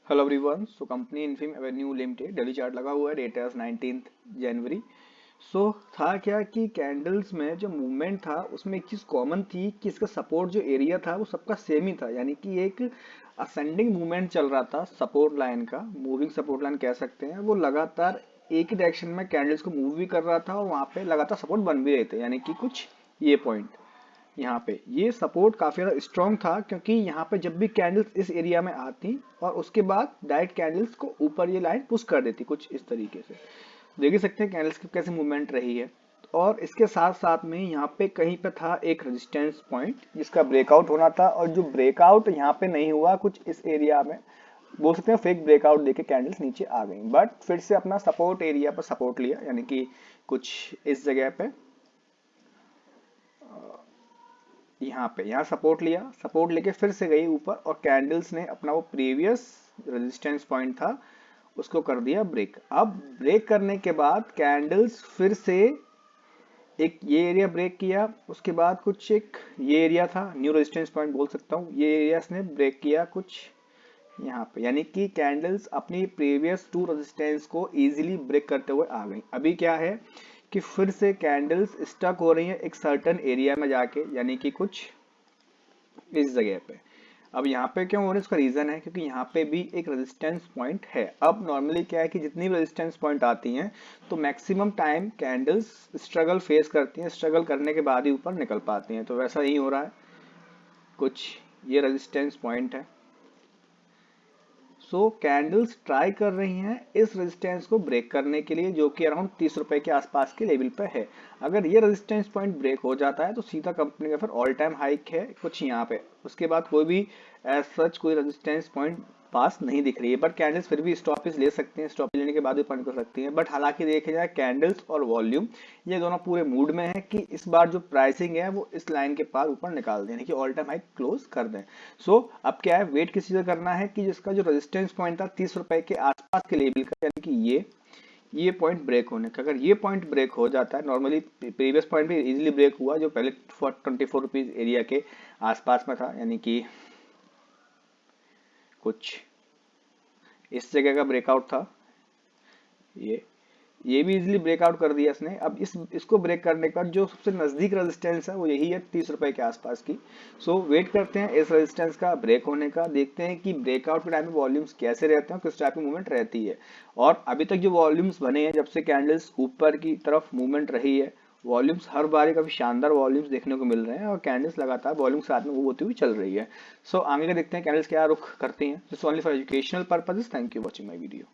Hello everyone. So company Infibeam Avenues Limited daily chart लगा हुआ है, डेट है 19 जनवरी। सो था क्या कि कैंडल्स में जो मूवमेंट था उसमें एक चीज़ कॉमन थी कि इसका सपोर्ट जो एरिया था वो सबका सेम ही था, यानी कि एक असेंडिंग मूवमेंट चल रहा था। सपोर्ट लाइन का मूविंग सपोर्ट लाइन कह सकते हैं, वो लगातार एक ही डायरेक्शन में कैंडल्स को मूव भी कर रहा था और वहाँ पे लगातार सपोर्ट बन भी रहे थे, यानी कि कुछ ये पॉइंट यहाँ पे ये सपोर्ट काफी ज्यादा स्ट्रांग था, क्योंकि यहाँ पे जब भी कैंडल्स इस एरिया में आती और उसके बाद डायरेक्ट कैंडल्स को ऊपर ये लाइन पुश कर देती कुछ इस तरीके से। देख ही सकते हैं कैंडल्स की कैसे मूवमेंट रही है। और इसके साथ साथ में यहाँ पे कहीं पे था एक रेजिस्टेंस पॉइंट जिसका ब्रेकआउट होना था, और जो ब्रेकआउट यहाँ पे नहीं हुआ, कुछ इस एरिया में बोल सकते हैं फेक ब्रेकआउट देके कैंडल्स नीचे आ गई, बट फिर से अपना सपोर्ट एरिया पर सपोर्ट लिया, यानी कि कुछ इस जगह पे यहाँ सपोर्ट लिया, सपोर्ट लेके फिर से गई ऊपर और कैंडल्स ने अपना वो प्रीवियस रेजिस्टेंस पॉइंट था उसको कर दिया ब्रेक। अब ब्रेक करने के बाद कैंडल्स फिर से एक ये एरिया ब्रेक किया, उसके बाद कुछ एक ये एरिया था, न्यू रेजिस्टेंस पॉइंट बोल सकता हूँ, ये एरिया ने ब्रेक किया कुछ यहाँ पे, यानी कि कैंडल्स अपनी प्रीवियस टू रेजिस्टेंस को इजीली ब्रेक करते हुए आ गई। अभी क्या है कि फिर से कैंडल्स स्टक हो रही है एक सर्टेन एरिया में जाके, यानी कि कुछ इस जगह पे। अब यहाँ पे क्यों हो रहा है, इसका रीजन है क्योंकि यहाँ पे भी एक रेजिस्टेंस पॉइंट है। अब नॉर्मली क्या है कि जितनी रेजिस्टेंस पॉइंट आती हैं तो maximum time candles struggle face करती हैं, स्ट्रगल करने के बाद ही ऊपर निकल पाती हैं, तो वैसा ही हो रहा है। कुछ ये रेजिस्टेंस पॉइंट है, सो कैंडल्स ट्राई कर रही हैं इस रेजिस्टेंस को ब्रेक करने के लिए, जो कि अराउंड 30 रुपए के आसपास के लेवल पे है। अगर ये रेजिस्टेंस पॉइंट ब्रेक हो जाता है तो सीधा कंपनी का फिर ऑल टाइम हाइक है कुछ यहाँ पे, उसके बाद कोई भी एज सच कोई रेजिस्टेंस पॉइंट पास नहीं दिख रही है। बट कैंडल्स फिर भी स्टॉपेज ले सकते हैं, स्टॉप लेने के बाद भी पॉइंट कर सकती हैं। बट हालांकि देखे जाए कैंडल्स और वॉल्यूम ये दोनों पूरे मूड में है कि इस बार जो प्राइसिंग है वो इस लाइन के पार ऊपर निकाल दें कि ऑल टाइम हाई क्लोज कर दें। सो अब क्या है, वेट किसी से करना है कि जिसका जो रेजिस्टेंस पॉइंट था 30 रुपए के आसपास के लेवल का, यानी कि ये पॉइंट ब्रेक होने का। अगर ये पॉइंट ब्रेक हो जाता है, नॉर्मली प्रीवियस पॉइंट भी इजीली ब्रेक हुआ जो पहले 24 रुपीज एरिया के आसपास में था, यानी कि कुछ इस जगह का ब्रेकआउट था। ये ये भी इजीली ब्रेकआउट कर दिया इसने। अब इसको ब्रेक करने के बाद जो सबसे नजदीक रेजिस्टेंस है वो यही है 30 रुपए के आसपास की। सो वेट करते हैं इस रेजिस्टेंस का ब्रेक होने का, देखते हैं कि ब्रेकआउट के टाइम में वॉल्यूम्स कैसे रहते हैं, किस टाइप की मूवमेंट रहती है। और अभी तक जो वॉल्यूम्स बने हैं जब से कैंडल्स ऊपर की तरफ मूवमेंट रही है, वॉल्यूम्स हर बार काफी शानदार वॉल्यूम्स देखने को मिल रहे हैं और कैंडल्स लगातार वॉल्यूम के साथ में मूव होती हुई चल रही है। सो आगे का देखते हैं कैंडल्स क्या रुख करती हैं। This only for educational purposes. Thank you watching my video.